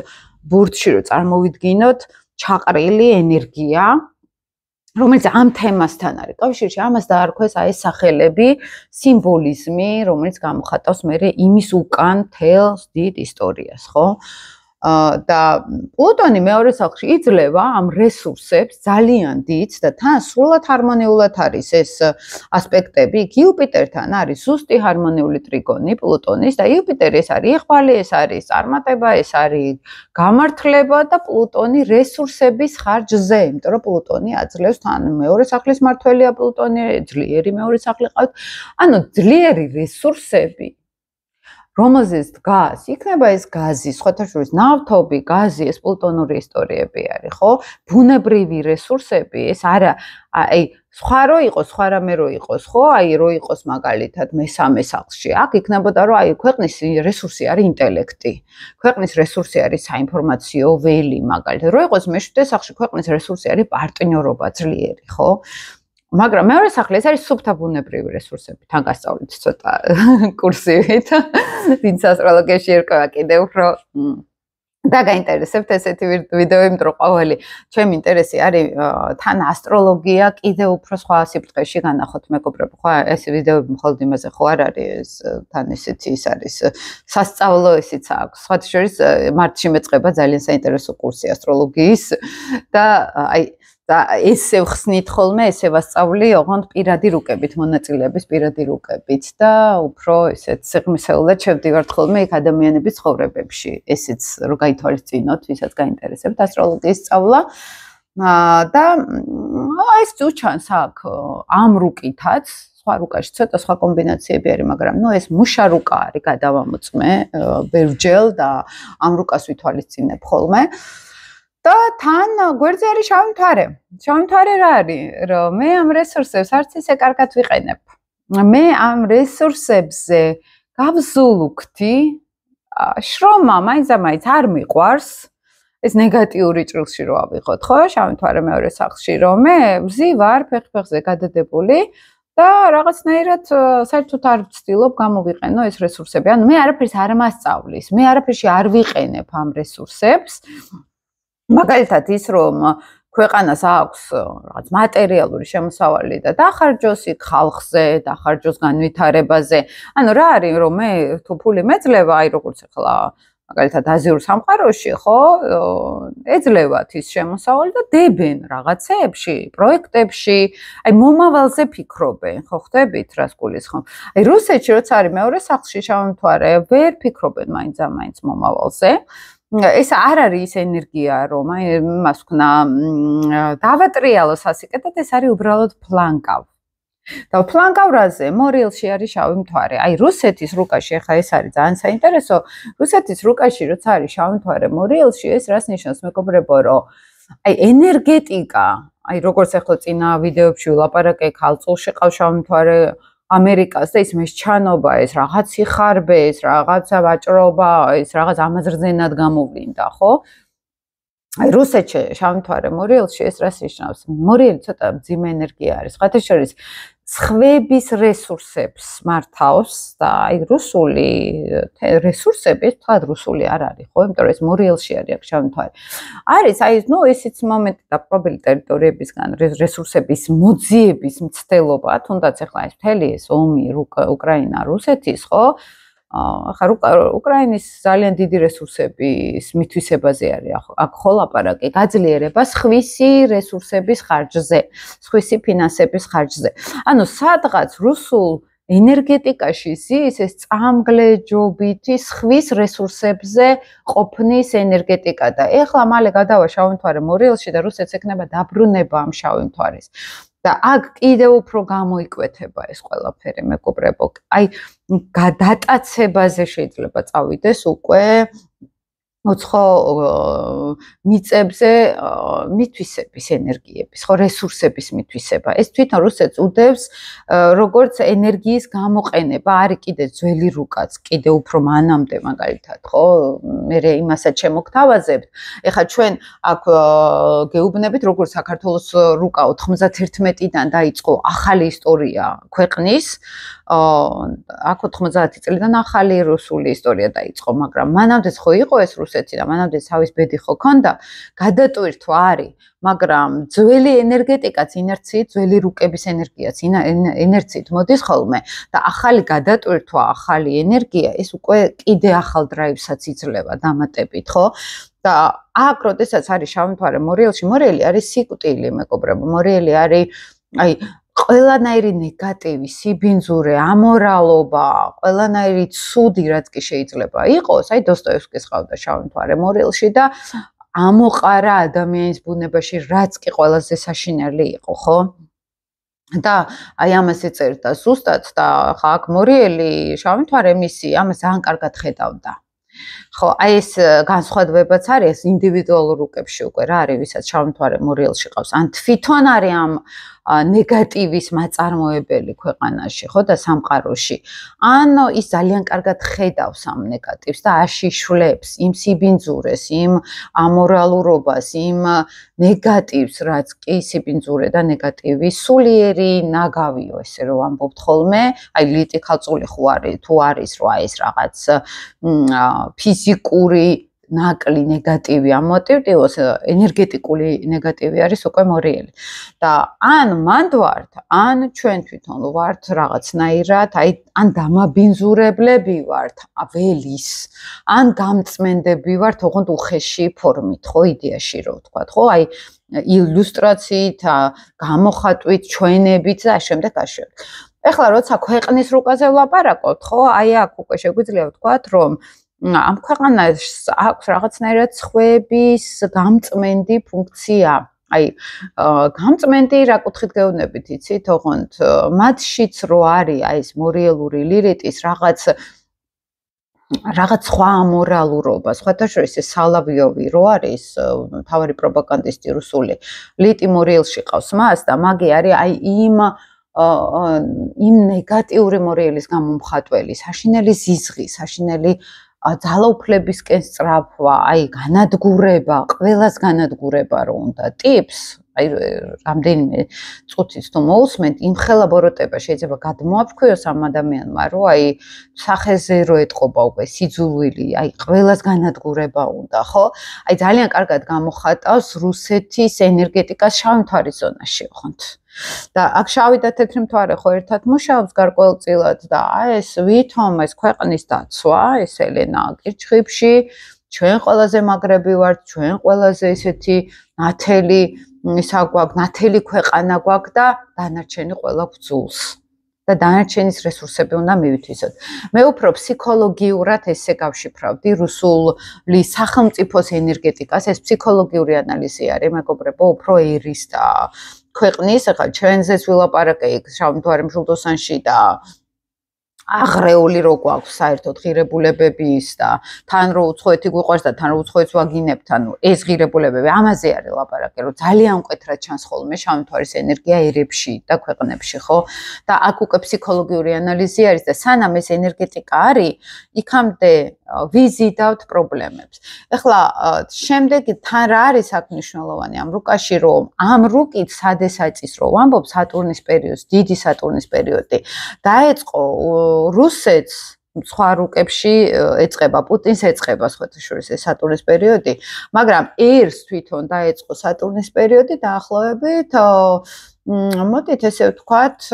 [SPEAKER 1] ბურთში რო წარმოვიდგინოთ, ჩაყრილი ენერგია, რომელიც ამ თემასთან არის კავშირში, ამას დაარქვეს აი ეს სახელები, სიმბოლიზმი, რომელიც გამოხატავს მე იმის უკან თელს დიდ ისტორიას, ხო? და პლუტონი მეორე სახლში იძლევა ამ რესურსებს ძალიან დიდ და თან სრულად ჰარმონიულად არის ეს ასპექტები. იუპიტერთან არის ზუსტი ჰარმონიული ტრიგონი პლუტონის და იუპიტერი ეს არის იღბალი, ეს არის წარმატება, ეს არის გამართლება და პლუტონი რესურსების ხარჯზე, იმიტომ რომ პლუტონი აძლევს თან მეორე სახლის მმართველია პლუტონი, ძლიერი მეორე სახლი ყავთ. ანუ ძლიერი რესურსები რომელზეც დგას, იქნება ეს გაზი, სხვათა შორის ნავთობი, გაზი, ეს პლუტონური ისტორიები არის, ხო? ბუნებრივი რესურსები, ეს არა, აი, სხვა რო იყოს, სხვა რამე რო იყოს, ხო? აი, რო იყოს მაგალითად მესამე სახლში, აქ იქნებოდა რომ აი ქვეყნის რესურსი არის ინტელექტი. ქვეყნის რესურსი არის საინფორმაციო ველი, მაგალითად, რო იყოს მეშვიდე სახლში, ქვეყნის რესურსი არის პარტნიორობა ძლიერი, ხო? მაგრამ მეორე სახლი ეს არის სუფთა ბუნებრივი რესურსები. თან გასწავლით ცოტა კურსივით. ვინც ასტროლოგიაში ერკვევა კიდევ უფრო და გაინტერესებთ ესეთი ვიდეოები, იმიტომ რომ ყოველი ჩემი ინტერესი არის თან ასტროლოგია კიდევ უფრო სხვა სიფრთხეში განახოთ, მეგობრებო, ხო? ეს ვიდეოები მხოლოდ იმაზე ხო არ არის, თან ესეთი ის არის სასწავლო ისიც აქვს. სხვათა შორის მარტში მეწყება ძალიან საინტერესო კურსი ასტროლოგიის და აი და ესე ვხსნით ხოლმე, ესე ვასწავლი, ოღონდ პირადი რუკებით, მონაწილეების პირადი რუკებით და უფრო ესეთ სიღრმისეულად შევდივართ ხოლმე იქ ადამიანების ცხოვრებებში. ესეც რო გაითვალისწინოთ, ვისაც გაინტერესებთ ასტროლოგიის სწავლა. და ეს ძუჩანს აქ ამ რუკითაც, სხვა რუკაში ცოტა სხვა კომბინაციები არის, მაგრამ ნუ ეს მუშა რუკა არის, გადავამოწმე ბევრჯერ და ამ რუკას ვითვალისწინებ ხოლმე. და თან გვერდზე არის შავი მთვარე. შავი მთვარე რა არის? რომ მე ამ რესურსებს არც ისე კარგად ვიყენებ. მე ამ რესურსებზე გავზულუქდი, შრომა მაინც არ მიყვარს. ეს ნეგატიური ჭრილში რო ავიღოთ, ხო? შავი მთვარე მეორე სახლში, რომ მე ვზივარ ფეხზე გადადებული და რაღაცნაირად საერთოდ არ ვცდილობ გამოვიყენო ეს რესურსები. ანუ მე არაფერს არ მასწავლის, მე არაფერში არ ვიყენებ ამ რესურსებს. მაგალითად ის რომ ქვეყანას აქვს რაღაც მატერიალური შემოსავალი და დახარჯოს იქ ხალხზე, დახარჯოს განვითარებაზე. ანუ რა არის რომ მე თუ ფული მეძლევა, აი როგორც ახლა მაგალითად აზიურ სამყაროში, ხო, ეძლევათ ის შემოსავალი და დებენ რაღაცეებში, პროექტებში, აი მომავალზე ფიქრობენ, ხო ხდებით, რას გულისხმობ. აი რუსეთში როცა არის მეორე სახლში შავმთვარე, ვერ ფიქრობენ მაინც ამაინც მომავალზე. ეს არ არის ის ენერგია, რომ აი მას ვქნა დავატრიალოს ასიკეთად, ეს არის უბრალოდ ფლანკავ. და ფლანკავრაზე მორილში არის შავი მთვარე. აი რუსეთის რუკაში, ახლა ეს არის ძალიან საინტერესო. რუსეთის რუკაში როცა არის შავი მთვარე მორილში, ეს რას ნიშნავს, მეგობრებო, რომ აი ენერგეტიკა, აი როგორც ახლა წინა ვიდეოებში ვლაპარაკე, ქალწულში ყავს შავი მთვარე ამერიკას და ის მესჩანობა, ეს რაღაც იხარბე, ეს რაღაცა ვაჭრობა, ეს რაღაც ამაზრზენად გამოვლინდა, ხო? აი რუსეთში შავი მთვარე მორილში ეს რას ნიშნავს? მორილი ცოტა მძიმე ენერგია არის. ხათაშორის სხვების რესურსებს მართავს და აი რუსული რესურსები, თქვა რუსული არ არის, ხო? იმიტომ რომ ეს მორილში არის აქ შავი მთვარე. არის აი ნუ ისიც მომენტი დაპყრობილი ტერიტორიებისგან რესურსების მოძიების მცდელობა, თუნდაც ახლა ეს მთელი ეს ომი უკრაინა რუსეთის, ხო? ახლა უკრაინის ძალიან დიდი რესურსების მითვისებაზე არის აქ ხო ლაპარაკი, გაძლიერება სხვისი რესურსების ხარჯზე, სხვისი ფინანსების ხარჯზე. ანუ სადღაც რუსულ ენერგეტიკაში ზის ეს წამგლეჯობითი სხვის რესურსებზე ყოფნის ენერგეტიკა და ეხლა მალე გადავა შავი მთვარე მორილში და რუსეთს ექნება დაბრუნება ამ შავი მთვარის. და აქ კიდევ უფრო გამოიკვეთება ეს ყველაფერი, მეგობრებო. აი გადატაცებაზე შეიძლება წავიდეს უკვე უცხო მიწებზე მითვისების ენერგიების, ხო, რესურსების მითვისება. ეს თვითონ რუსეთს უდევს როგორც ენერგიის გამოყენება, არის კიდე ძველი რუკაც, კიდე უფრო მანამდე მაგალითად, ხო? მე იმასაც შემოგთავაზებთ. ეხლა ჩვენ აქ გეუბნებით, როგორც საქართველოს რუკა 91-დან დაიწყო ახალი ისტორია ქვეყნის. აქ 90 წლიდან ახალი რუსული ისტორია დაიწყო, მაგრამ მანამდეც ხო იყო ეს რუსეთი და მანამდე თავის ბედი ხო ქონდა, გადატვირთვა არის, მაგრამ ძველი ენერგეტიკაც ინერციით, ძველი რუკების ენერგიაც ინერციით მოდის ხოლმე და ახალი გადატვირთვა, ახალი ენერგია, ეს უკვე კიდე ახალ დრაივსაც იძლევა დამატებით, ხო? და აქ როდესაც არის შავი მთვარე მორილში, მორილი არის სიკვდილი, მეგობრებო, მორილი არის აი ყველანაირი ნეგატივი, სიბინძურე, ამორალობა, ყველანაირი ცუდი, რაც კი შეიძლება იყოს, აი დოსტოევსკის ყავდა შავი მთვარე მორილში და ამოყარა ადამიანის ბუნებაში, რაც კი ყველაზე საშინელი იყო, ხო? და აი ამას ეწერდა ზუსტად და ხა აქ მორიელი შავი მთვარე მისი ამას ძალიან კარგად ხედავდა. ხო, აი ეს განსხვავებაც არის ინდივიდუალურ რუკებში უკვე რა არის, ვისაც შავი მთვარე მორილში ყავს, ან თვითონ არის ამ ნეგატივის მაწარმოებელი ქვეყანაში, ხო და სამყაროში. ან ის ძალიან კარგად ხედავს ამ ნეგატივს და აშიშვლებს იმ სიბინძურეს, იმ ამორალურობას, იმ ნეგატივს, რაც კი სიბინძურე და ნეგატივი სულიერი ნაგავიო, ესე რომ ამბობთ ხოლმე, აი ლიტი ხალწული ხო არის, თუ არის რო აი ეს რაღაც ფიზიკური ნაკლი ნეგატივი ამოტივტივოს, ენერგეტიკული ნეგატივი არის უკვე მორიელი. და ან მანდ ვართ, ან ჩვენ თვითონ ვართ რაღაცნაირად, აი ან დამაბინძურებლები ვართ ველის, ან გამწმენდები ვართ ოღონდ უხეში ფორმით, ხო, იდეაში რო ვთქვათ, ხო, აი ილუსტრაციით, გამოხატვით, ჩვენებით და ამავდროულად ამავდროულად. ეხლა როცა ქვეყნის რუკაზე ვლაპარაკობთ, ხო, აი აქ უკვე შეგვიძლია ვთქვათ, რომ ამ ქვეყანას აქვს რაღაცნაირად სხვების გამწმენდი ფუნქცია. აი გამწმენდი რა კუთხით გეუბნებით, იცით, ოღონდ მათშიც რო არის აი ეს მორიელური ლირიტის რაღაც სხვა ამორალურობა, სხვათა შორის ეს სალავიოვი რო არის მთავარი პროპაგანდისტი რუსული, ლიტი მორიელში ყავს მას და მაგი არის აი იმ ნეგატიური მორიელის გამომხატველი, საშინელი ზიზღი, საშინელი ძალაუფლებისკენ სწრაფვა, აი განადგურება, ყველას განადგურება რო უნდა ტიპს, აი რამდენიმე წუთიც თუ მოусმენთ, იმხელა ბოროტება შეიძლება გადმოაფრქვიოს ამ ადამიანმა, რომ აი სახეზე რო ეთყობა უკვე სიძულვილი, აი ყველას განადგურება უნდა, ხო? აი ძალიან კარგად გამოხატავს რუსეთის ენერგეტიკას შავი მთვარის ზონაში, ხონთ. და აქ შავი და თეთრი მთვარე ხო ერთად მუშაობს გარკვეულწილად და ეს ვითომ ეს ქვეყნის დაცვა, ეს ელენა კირჩხიბში, ჩვენ ყველაზე მაგრები ვართ, ჩვენ ყველაზე ისეთი ნათელი ისა გვაქვს, ნათელი ქვეყანა გვაქვს და დანარჩენი ყველა გძულს. და დანარჩენის რესურსები უნდა მივითვისოთ. მე უფრო ფსიქოლოგიურად ესე გავშიფრავდი რუსული სახელმწიფოს ენერგეტიკას, ეს ფსიქოლოგიური ანალიზი არის, მეგობრებო, უფრო ერის და ქვეყნის, ახლა ჩვენზეც ვილაპარაკე იქ შავ მთვარე მშვილდოსანში და აღრეული რო გვაქვს საერთოდ ღირებულებების და თან რო უცხოეთი გვიყვარს და თან რო უცხოეთს ვაგინებთ, ანუ ეს ღირებულებები ამაზე არის ლაპარაკი, რომ ძალიან მკვეთრად ჩანს ხოლმე შავი მთვარის ენერგია ერებში და ქვეყნებში, ხო? და აქ უკვე ფსიქოლოგიური ანალიზი არის და სანამ ეს ენერგეტიკა არის, იქამდე ვიზიდავთ პრობლემებს. ეხლა შემდეგი თან რა არის აქ მნიშვნელოვანი ამ რუკაში, რომ ამ რუკით სადესაც რო ვამბობ სატურნის პერიოდს, დიდი სატურნის პერიოდი, დაეწყო რუსეთს სხვა რუკებში ეწყება, პუტინს ეწყება სხვათაშორის ეს სატურნის პერიოდი, მაგრამ ერს თვითონ დაეწყო სატურნის პერიოდი დაახლოებით მოდით ესე ვთქვათ,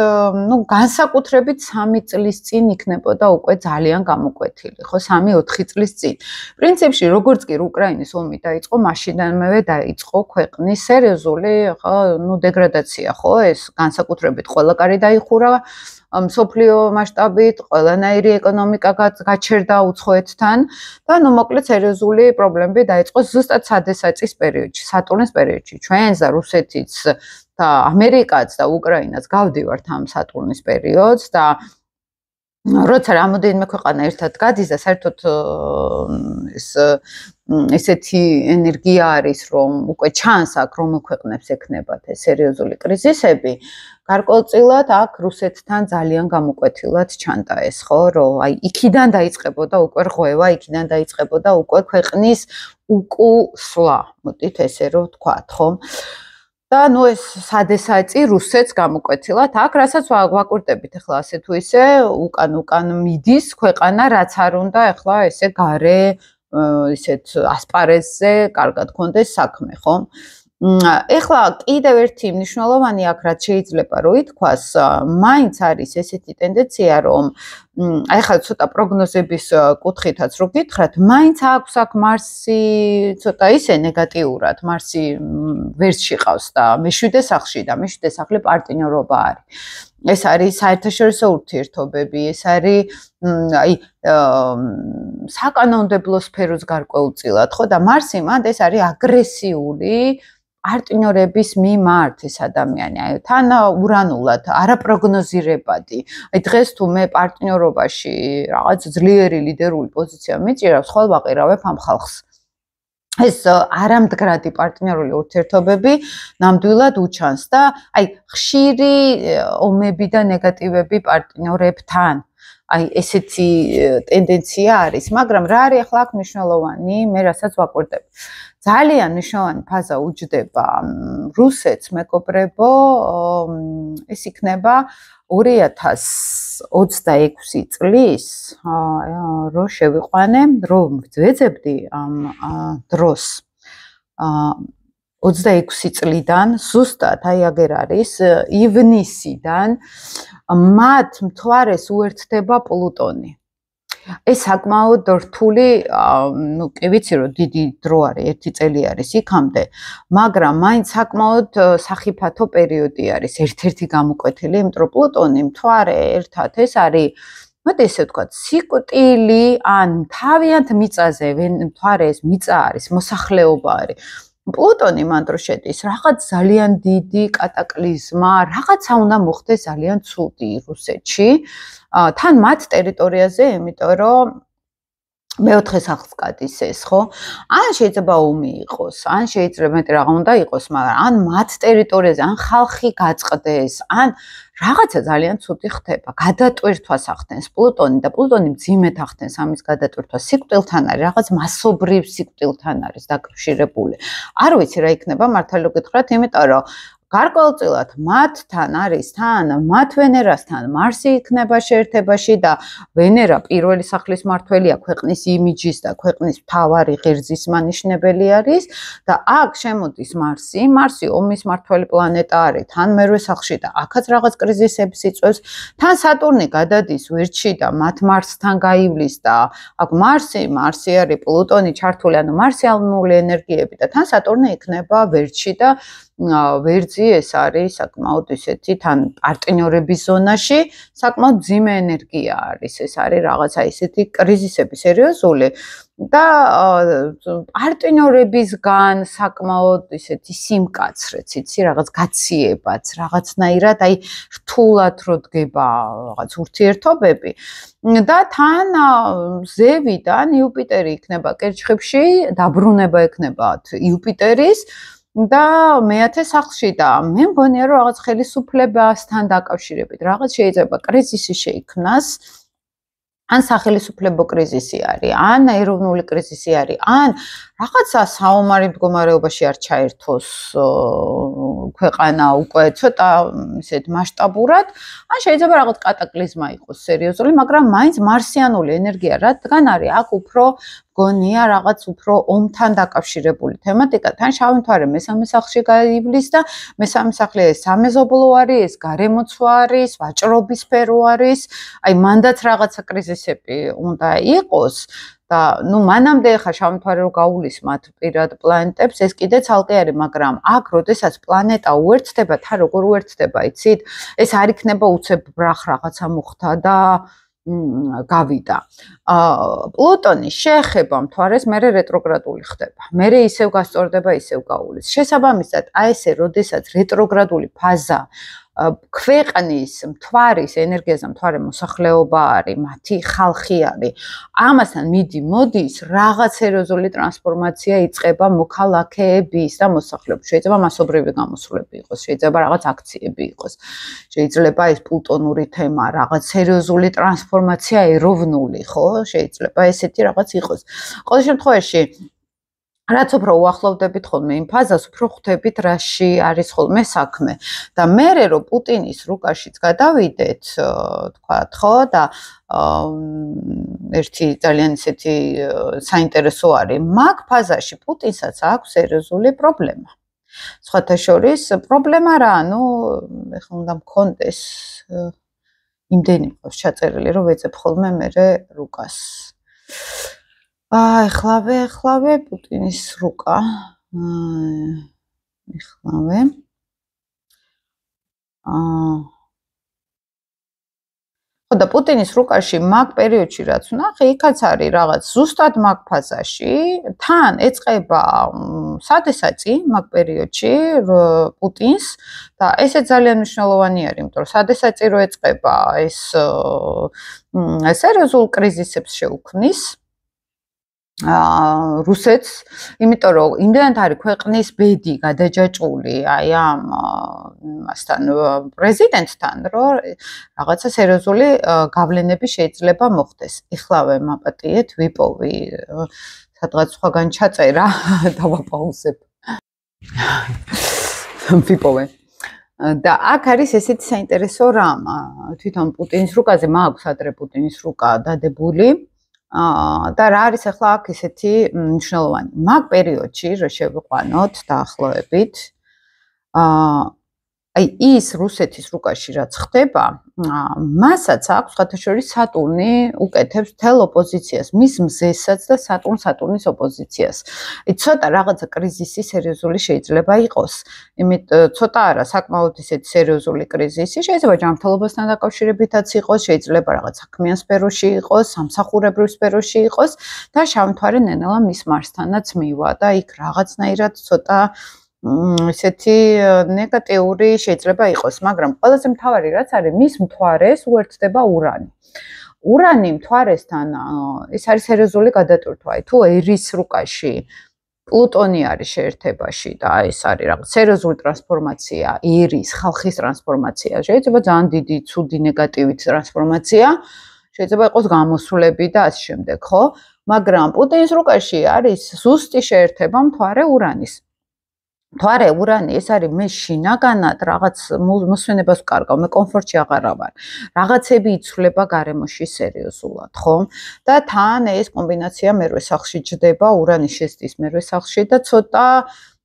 [SPEAKER 1] ну, განსაკუთრებით 3 წლის წინ იქნებოდა უკვე ძალიან გამოკვეთილი, ხო, 3-4 წლის წინ. პრინციპში, როგორც კი უკრაინის ომი დაიწყო, მაშინდანვე დაიწყო ქვეყნის სერიოზული, ხო, ну, დეგრადაცია, ხო, ეს განსაკუთრებით ყველა კარი დაიხურა მსოფლიო მასშტაბით, ყველანაირი ეკონომიკა გაჩერდა უცხოეთთან და ну, მოკლედ სერიოზული პრობლემები დაიწყო ზუსტად სადესაც პერიოდში, სატურნის პერიოდში. ჩვენს და რუსეთიც და ამერიკაც და უკრაინაც გავდივართ ამ სატურნის პერიოდს და როცა რამოდენიმე ქვეყანა ერთად გადის და საერთოდ ესეთი ენერგია არის, რომ უკვე ჩანს აქ რომელ ქვეყნებს ექნებათ ეს სერიოზული კრიზისები, გარკვეულწილად აქ რუსეთთან ძალიან გამოკვეთილად ჩანდა ეს, ხო, რომ აი იქიდან დაიწყებოდა უკვე რღვევა, იქიდან დაიწყებოდა უკვე ქვეყნის უკუსვლა, მოდით ესე რომ ვთქვათ, ხო? და ნუ ეს სადესაც რუსეთს გამოკვეთილად აქ, რასაც ვაკვირდებით ახლა ასე თუ ისე, უკან მიდის ქვეყანა, რაც არ უნდა ახლა ესე გარე ისეთ ასპარეზზე კარგად კონდეს საქმე, ხო? ეხლა კიდევ ერთი მნიშვნელოვანი აქ რაც შეიძლება რომ ითქვას, მაინც არის ესეთი ტენდენცია, რომ აი ხა ცოტა პროგნოზების კუთხითაც რო გითხრათ, მაინც აქვს აქ მარსი ცოტა ისე ნეგატიურად, მარსი ვერსში ყავს და მეშვიდე სახლში და მეშვიდე სახლი პარტნიორობა არის. ეს არის საერთაშორისო ურთიერთობები, ეს არის აი საკანონმდებლო სფეროს გარკვეულწილად, ხო და მარსი მანდ ეს არის აგრესიული პარტნიორების მიმართ ეს ადამიანი, აი თან ურანულად, არაპროგნოზირებადი. აი დღეს თუ მე პარტნიორობაში რაღაც ძლიერი ლიდერული პოზიცია მიჭირავს, ხოლ ვაყირავებ ამ ხალხს. ეს არამდგრადი პარტნიორული ურთიერთობები ნამდვილად უჩანს და აი ხშირი ომები და ნეგატივები პარტნიორებთან. აი ესეთი ტენდენცია არის, მაგრამ რა არის ახლა აქ მნიშვნელოვანი, მე რასაც ვაკვირდებ. ძალიან მნიშვნელოვანი ფაზა უჯდება რუსეთს, მეგობრებო, ეს იქნება 2026 წლის, რო შევიყვანე, რომ ვეძებდი ამ დროს 26 წლიდან, ზუსტად აი აგერ არის, ივნისიდან მათ მთვარეს უერთდება პლუტონი. ეს საკმაოდ რთული, ну, კი ვიცი რომ დიდი დრო არის, 1 წელი არის იქამდე, მაგრამ მაინც საკმაოდ სახიფათო პერიოდი არის, ერთ-ერთი გამოკვეთილი, იმიტომ რომ პლუტონი მთვარე ერთად ეს არის, მოდი ესე ვთქვათ, სიკვდილი ან თავიანთ მიწაზე, მთვარე ეს მიწა არის, მოსახლეობა არის. პლუტონი მანდ რო შედის, რაღაც ძალიან დიდი კატაკლიზმა, რაღაცა უნდა მოხდეს ძალიან ცუდი რუსეთში. თან მათ ტერიტორიაზე, იმიტომ რომ მეოთხე სახლს გადის ეს, ხო? ან შეიძლება ომი იყოს, ან შეიძლება მეტი რაღა უნდა იყოს, მაგრამ ან მათ ტერიტორიაზე, ან ხალხი გაწყდეს, ან რაღაცა ძალიან ცუდი ხდება. გადატვირთვას ახდენს პლუტონი და პლუტონი მძიმედ ახდენს ამის გადატვირთვას. სიკვდილთან არის, რაღაც მასობრივ სიკვდილთან არის დაკავშირებული. არ ვიცი რა იქნება მართალი რომ გითხრათ, იმიტომ რომ გარკვეულწილად მათთან არის თან, მათ ვენერასთან მარსი იქნება შეერთებაში და ვენერა პირველი სახლის მმართველია ქვეყნის იმიჯის და ქვეყნის მთავარი ღერძის მანიშნებელი არის და აქ შემოდის მარსი. მარსი ომის მმართველი პლანეტა არის, თან მერვე სახლში და აქაც რაღაც კრიზისებს იწვევს. თან სატურნი გადადის ვირჩი და მათ მარსთან გაივლის და აქ მარსი არის პლუტონი ჩართული, ანუ მარსიანული ენერგიები და თან სატურნი იქნება ვირჩი და ვერძი ეს არის საკმაოდ ისეთი თან პარტნიორების ზონაში, საკმაოდ ძიმე ენერგია არის. ეს არის რაღაცა ისეთი კრიზისები სერიოზული და პარტნიორებისგან საკმაოდ ისეთი სიმკაცრეც, იცი, რაღაც გაციებაც, რაღაცნაირად აი რთულად რო დგება რაღაც ურთიერთობები. და თან ზევიდან იუპიტერი იქნება კერჩხებში, დაბრუნება ექნება იუპიტერის და მეათე სახლში და მე მგონია რომ რაღაც ხელისუფლებასთან დაკავშირებით რაღაც შეიძლება კრიზისი შეიქმნას. ან სახელისუფლებო კრიზისი არის, ან ეროვნული კრიზისი არის, ან რაღაცა საომარი მდგომარეობაში არ ჩაერთოს ქვეყანა უკვე ცოტა ისეთ მასშტაბურად, ან შეიძლება რაღაც კატაკლიზმა იყოს სერიოზული, მაგრამ მაინც მარსიანული ენერგია, რადგან არის აქ უფრო გონია რაღაც უფრო ომთან დაკავშირებული თემატიკა. თან შავი მთვარე მესამე სახლში გაივლის და მესამე სახლი ეს სამეზობლო არის, ეს გარემოცვა არის, ვაჭრობის სფერო არის. აი მანდაც რაღაცა კრიზისები უნდა იყოს და ნუ მანამდე ხა შავი მთვარე რო გაუვლის მათ პირად პლანეტებს, ეს კიდე ცალკე არის, მაგრამ აქ როდესაც პლანეტა უერთდება, თან როგორ უერთდება, იცით? ეს არ იქნება უცებ ბრახ რაღაცა მოხდა და გავიდა. პლუტონი შეეხება მთვარეს, მერე რეტროგრადული ხდება. მერე ისევ გასწორდება, ისევ გაუვლის. შესაბამისად, აი ესე, როდესაც რეტროგრადული ფაზა ქვეყნის მთვარის ენერგიაზე, მთვარე მოსახლეობა არის, მათი ხალხი არის. ამასთან მოდის რაღაც სერიოზული ტრანსფორმაცია იწყება მოქალაქეების და მოსახლეობის. შეიძლება მასობრივი გამოსვლები იყოს, შეიძლება რაღაც აქციები იყოს. შეიძლება ეს პლუტონური თემა, რაღაც სერიოზული ტრანსფორმაცია ეროვნული, ხო? შეიძლება ესეთი რაღაც იყოს. ყოველ შემთხვევაში რაც უფრო უახლოვდებით ხოლმე იმ ფაზას, უფრო ხვდებით რაში არის ხოლმე საქმე. და მერე რომ პუტინის რუკაშიც გადავიდეთ, თქვათ, ხო, და ერთი ძალიან ისეთი საინტერესო არის, მაგ ფაზაში პუტინსაც აქვს სერიოზული პრობლემა. სხვათა შორის პრობლემა რა, ну, ეხლა უნდა მქონდეს იმდენი ყავს ჩაწერილი, რომ ვეძებ ხოლმე მერე რუკას. ეხლავე პუტინის რუკა. ეხლავე. ხო და პუტინის რუკაში მაგ პერიოდში რაც ვნახე, იქაც არის რაღაც ზუსტად მაგ ფაზაში, თან ეწყება სადესაწი მაგ პერიოდში პუტინს და ესე ძალიან მნიშვნელოვანი არის, იმიტომ რომ სადესაწი რო ეწყება ეს სერიოზულ კრიზისებს შეუქმნის რუსეთს, იმიტომ რომ იმდენად არის ქვეყნის ბედი გადაჯაჭვული აი ამ მასთან პრეზიდენტთან, რომ რაღაცა სერიოზული გავლენები შეიძლება მოხდეს. ეხლავე მაპატიეთ, ვიპოვი სადღაც სხვაგან ჩაწერა, დავაპაუზებ. ვიპოვე. და აქ არის ესეთი საინტერესო რამ, თვითონ პუტინის რუკაზე მაქვს ადრე პუტინის რუკა დადებული. და რა არის ახლა აქ ესეთი მნიშვნელოვანი. მაგ პერიოდში რო შევიყვანოთ დაახლოებით, აი ის რუსეთის რუკაში რაც ხდება, მასაც აქვს ხათაშორის სატურნი უკეთებს თელ ოპოზიციას, მის მზესაც და სატურნის ოპოზიციას. აი ცოტა რაღაცა კრიზისი სერიოზული შეიძლება იყოს. ცოტა არა, საკმაოდ ისეთი სერიოზული კრიზისი, შეიძლება ჯანმრთელობასთან დაკავშირებითაც იყოს, შეიძლება რაღაც საქმიან სფეროში იყოს, სამსახურებრივ სფეროში იყოს და შავი მთვარე ნენელა მის მარსთანაც მივა და იქ რაღაცნაირად ცოტა ესეთი ნეგატიური შეიძლება იყოს, მაგრამ ყველაზე მთავარი რაც არის, მის მთვარეს უერთდება ურანი. ურანი მთვარესთან ეს არის სერიოზული გადატვირთვა. თუ ერის რუკაში პლუტონი არის შეერთებაში და ეს არის რაღაც სერიოზული ტრანსფორმაცია, ერის, ხალხის ტრანსფორმაცია. შეიძლება ძალიან დიდი, ცუდი, ნეგატივი ტრანსფორმაცია, შეიძლება იყოს გამოსვლები და ასე შემდეგ, ხო? მაგრამ პუტინის რუკაში არის ზუსტი შეერთება მთვარე ურანის. მთვარე ურანი ეს არის მე შინაგანად რაღაც მოსვენებას ვკარგავ, მე კომფორტში აღარ ვარ. რაღაცები იცვლება გარემოში სერიოზულად, ხო? და თან ეს კომბინაცია მერვე სახლში ჯდება, ურანის შეცდის მერვე სახლში და ცოტა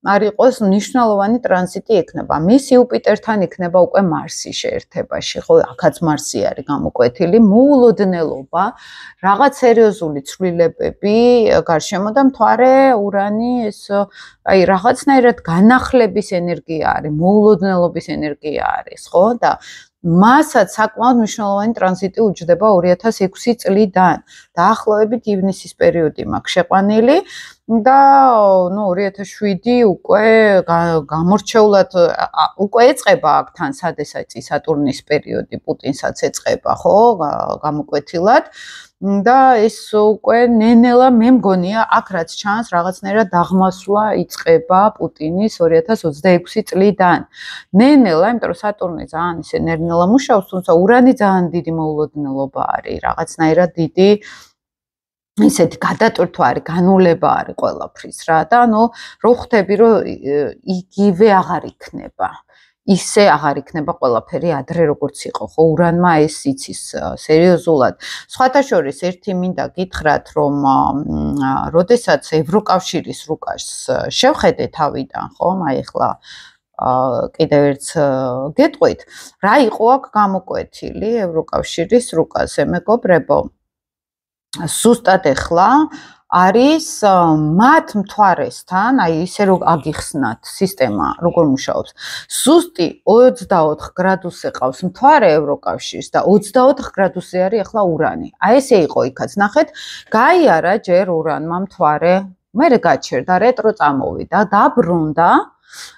[SPEAKER 1] არ იყოს მნიშვნელოვანი ტრანზიტი ექნება. მის იუპიტერთან იქნება უკვე მარსი შეერთებაში, ხო? აქაც მარსი არის გამოკვეთილი, მოულოდნელობა, რაღაც სერიოზული ცვლილებები გარშემო და მთვარე ურანი ეს აი რაღაცნაირად განახლების ენერგია არის, მოულოდნელობის ენერგია არის, ხო? და მასაც საკმაოდ მნიშვნელოვანი ტრანზიტი უჯდება 2006 წლიდან. დაახლოებით ივნისის პერიოდი მაქვს შეყვანილი და 2007 უკვე გამორჩეულად უკვე ეწყება აქ თან სადესაც სატურნის პერიოდი პუტინსაც ეწყება, ხო? გამოკვეთილად. და ეს უკვე ნენელა მე მგონია აქ რაც ჩანს რაღაცნაირად დაღმასვლა იწყება პუტინის 2026 წლიდან. ნენელა, იმიტომ რომ სატურნი ძალიან ისე ნერნელა მუშაობს, თუმცა ურანი ძალიან დიდი მოულოდნელობა არის, რაღაცნაირად დიდი ისეთი გადატვირთვა არის, განულება არის ყველაფრის რა და რო ხვდები რომ იგივე აღარ იქნება. ისე აღარ იქნება ყველაფერი ადრე როგორც იყო, ხო ურანმა ეს იცის სერიოზულად. სხვათა შორის ერთი მინდა გითხრათ, რომ როდესაც ევროკავშირის რუკას შევხედე თავიდან, ხო, აი ახლა კიდევ ერთ გეტყვით, რა იყო აქ გამოკვეთილი ევროკავშირის რუკაზე, მეგობრებო? ზუსტად ახლა არის მათ მთვარესთან, აი ისე რომ აგიხსნათ სისტემა როგორ მუშაობს. ზუსტი 24 გრადუსზე ყავს მთვარე ევროკავშირს და 24 გრადუსზე არის ახლა ურანი. აი ესე იყო იქაც, ნახეთ, გაიარა ჯერ ურანმა მთვარე, მერე გაჩერდა, რეტრო წამოვიდა, დაბრუნდა,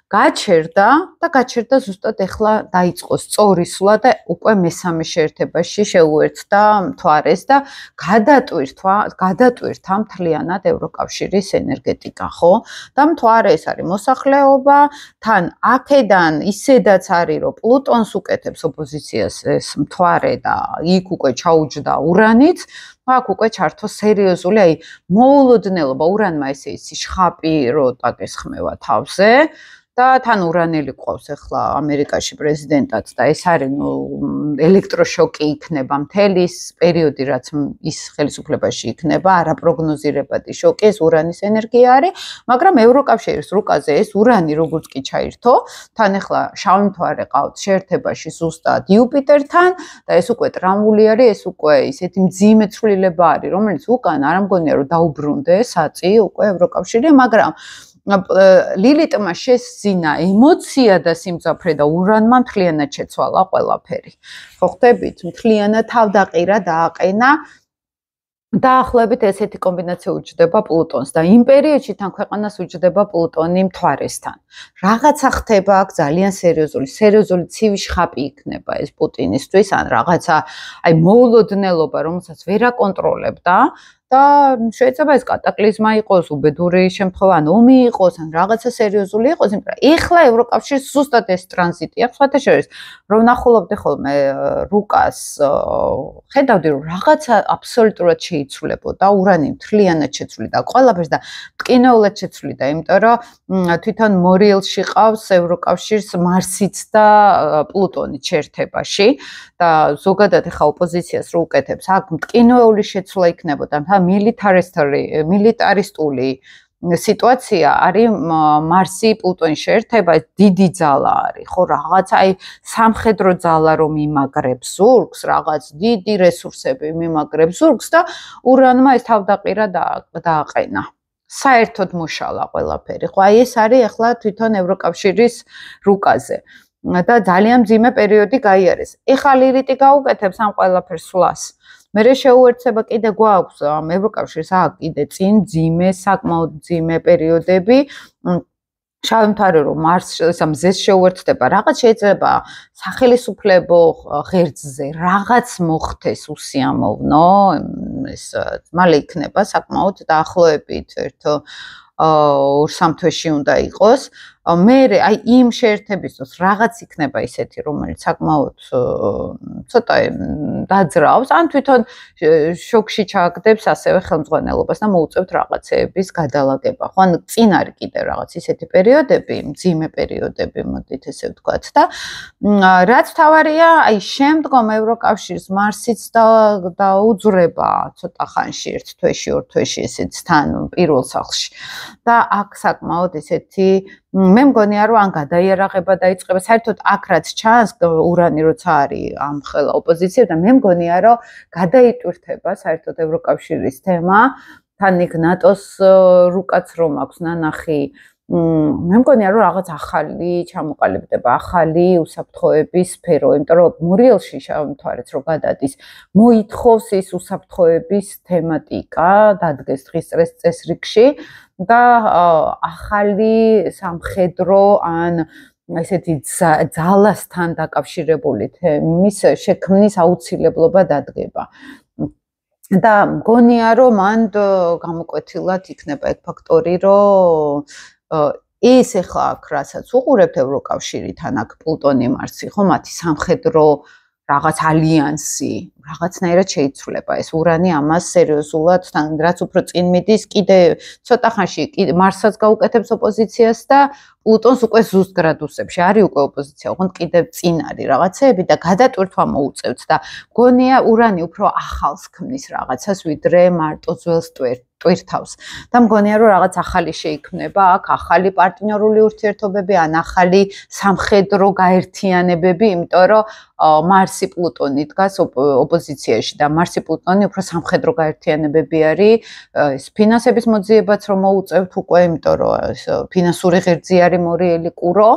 [SPEAKER 1] გაჩერდა ზუსტად ახლა დაიწყო სწორისვლა და უკვე მესამე შეერთებაში შეუერთდა მთვარეს და გადატვირთა მთლიანად ევროკავშირის ენერგეტიკა, ხო? და მთვარე ეს არის მოსახლეობა, თან აქედან ისედაც არის რომ პლუტონს უკეთებს ოპოზიციას ეს მთვარე და იქ უკვე ჩაუჯდა ურანიც, აქ უკვე ჩართო სერიოზული, აი მოულოდნელობა ურანმა ესე იცი შხაპი რო დაგესხმევა თავზე. და თან ურანელი ყავს ახლა ამერიკაში პრეზიდენტად და ეს არის ელექტროშოკი იქნება მთელი პერიოდი რაც ის ხელისუფლებაში იქნება არაპროგნოზირებადი შოკი ეს ურანის ენერგია არის მაგრამ ევროკავშირის რუკაზე ეს ურანი როგორც კი ჩაირთო თან ახლა შავი მთვარე ყავთ შეერთებაში ზუსტად იუპიტერთან და ეს უკვე ტრამული არის ეს უკვე ისეთი მძიმე ცვლილება არის რომელიც უკან არ მგონია რომ დაუბრუნდეს აწი უკვე ევროკავშირი მაგრამ ლილიტმა შესძინა ემოცია და სიმძაფრე და ურანმა მთლიანად შეცვალა ყველაფერი. ხო ხდებით, მთლიანად თავდაყირა დააყენა დაახლოებით ესეთი კომბინაცია უჯდება პლუტონს და იმ პერიოდში თან ქვეყანას უჯდება პლუტონი მთვარესთან. რაღაცა ხდება აქ ძალიან სერიოზული ცივი შხაპი იქნება ეს პუტინისთვის ან რაღაცა აი მოულოდნელობა რომელსაც ვერ აკონტროლებდა და შეიძლება ეს კატაკლიზმა იყოს, უბედური შემთხვევა, ან ომი იყოს, ან რაღაცა სერიოზული იყოს, იმიტომ რომ ეხლა ევროკავშირს ზუსტად ეს ტრანზიტი აქვს, სხვათა შორის, რომ ნახულობდი ხოლმე რუკას, ხედავდი რომ რაღაცა აბსოლუტურად შეიცვლებოდა, ურანი მთლიანად შეცვლიდა ყველაფერს და მტკინეულად შეცვლიდა, იმიტომ რომ თვითონ მორიელში ყავს ევროკავშირს მარსიც და პლუტონი შეერთებაში და ზოგადად ეხა ოპოზიციას რო უკეთებს, აქ მტკინეული შეცვლა იქნებოდა მილიტარისტული სიტუაცია არის მარსი პლუტონის შეერთება დიდი ძალა არის ხო რაღაც აი სამხედრო ძალა რომ იმაგრებს ზურგს რაღაც დიდი რესურსები მიმაგრებს ზურგს და ურანმა ეს თავდაყირა დააყენა საერთოდ მოშალა ყველაფერი ხო აი ეს არის ახლა თვითონ ევროკავშირის რუკაზე და ძალიან მძიმე პერიოდი გაიარეს ეხლა ლილიტი გაუკეთებს ამ ყველაფერს სვლას მერე შეუერთება კიდე გვაქვს ევროკავშირს აქ კიდე წინ მძიმე საკმაოდ მძიმე პერიოდები შავი მთვარე რომ მარსს მზეს შეუერთდება რაღაც შეიძლება სახელისუფლებო ღერძზე რაღაც მოხდეს უსიამოვნო ეს მალე იქნება საკმაოდ დაახლოებით ერთ 2-3 თვეში უნდა იყოს. მე აი იმ შეერთებისთვის რაღაც იქნება ისეთი, რომელიც საკმაოდ ცოტა დაძრავს, ან თვითონ შოქში ჩააგდებს ასევე ხელმძღვანელობას და მოუწევთ რაღაცეების გადალაგება. ხო, ან წინ არის კიდევ რაღაც ისეთი პერიოდები, მძიმე პერიოდები, მოდით ესე ვთქვათ და რაც თავარია, აი შემდგომ ევროკავშირის მარსიც დაუძვრება ცოტა ხანში, 1 თვეში, 2 თვეში ესეც თან პირველ სახლში. და აქ საკმაოდ ესეთი მე მგონია რომ ან გადაიარაღება დაიწყება საერთოდ აქ რაც ჩანს ურანი როცა არის ამ ხელა ოპოზიცია და მე მგონია რომ გადაიტვირთება საერთოდ ევროკავშირის თემა თან იქ ნატოს რუკაც რომ აქვს ნანახი მე მგონია რომ რაღაც ახალი ჩამოყალიბდება ახალი უსაფრთხოების სფერო იმიტომ რომ მორიელში შევამთვალეთ რომ გადადის მოითხოვს ის უსაფრთხოების თემატიკა დადგეს დღის წესრიგში და ახალი სამხედრო ან ესეთი ძალასთან დაკავშირებული თემის შექმნის აუცილებლობა დადგება. და მგონია რომ მან გამოკვეთილად იქნება ეგ ფაქტორი რომ ეს ახლა აქ რასაც უყურებთ ევროკავშირთან აქ პლუტონი მარსი ხო მათი სამხედრო რაღაც ალიანსი რაღაცნაირად შეიცვლება ეს ურანი ამას სერიოზულად თან რაც უფრო წინ მიდის კიდე ცოტა ხანში მარსაც გაუკეთებს ოპოზიციას და პლუტონს უკვე ზუსტ გრადუსებში არის უკვე ოპოზიცია ოღონდ კიდე წინ არის რაღაცეები და გადატვირთვა მოუწევთ და მგონია ურანი უფრო ახალს ქმნის რაღაცას ვიდრე მარტო ძველს ტვირთავს და მგონია რომ რაღაც ახალი შეიქმნება აქ ახალი პარტნიორული ურთიერთობები ან ახალი სამხედრო გაერთიანებები იმიტომ რომ მარსი პლუტონი დგას ოპოზიციაში და მარსი პლუტონი უფრო სამხედრო გაერთიანებები არის ეს ფინანსების მოძიებაც რომ მოუწევთ უკვე იმიტომ რომ ფინანსური ღერძი არის მორიელი კურო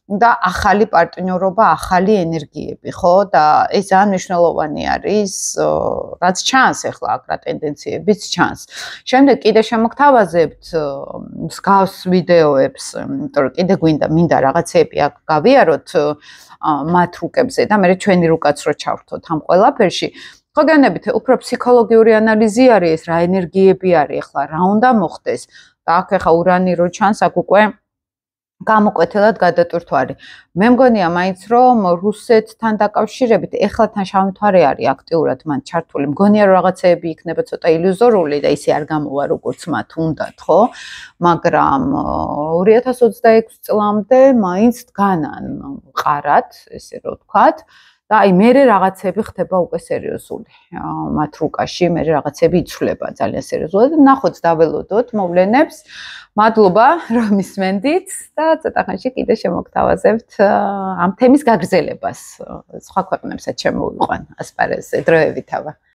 [SPEAKER 1] და ახალი პარტნიორობა ახალი ენერგიები ხო და ეს ძალიან მნიშვნელოვანი არის რაც ჩანს ახლა აქ რა ტენდენციებიც ჩანს შემდეგ კიდე შემოგთავაზებთ მსგავს ვიდეოებს იმიტომ რომ კიდე მინდა რაღაცეები აქ გავიაროთ მათ რუკებზე და მე ჩვენი რუკაც რო ჩავრთოთ ამ ყველაფერში ხო გენებით უფრო ფსიქოლოგიური ანალიზი არის ეს რა ენერგიები არის ახლა რა უნდა მოხდეს და აქ ახლა ურანი რო ჩანს აქ უკვე გამოკვეთილად გადატვირთვარი. მე მგონია მაინც რომ რუსეთთან დაკავშირებით ეხლა თან შავმთვარე არის აქტიურად მან ჩართული. მგონია რომ რაღაცეები იქნება ცოტა ილუზორული და ისე არ გამოვა როგორც მათ უნდათ, ხო? მაგრამ 2026 წლამდე მაინც დგანან ყარად, ესე რომ ვთქვათ. და აი მე რაღაცები ხდება უკვე სერიოზული. მათ რუკაში მე რაღაცები იცვლება ძალიან სერიოზულად. ნახოთ დაველოდოთ მოვლენებს. მადლობა რომ ისმენდით და ცოტა ხანში კიდე შემოგთავაზებთ ამ თემის გაგრძელებას. სხვა ქვეყნებსაც შემოვიყვან ასპარეზზე დროებით აბა.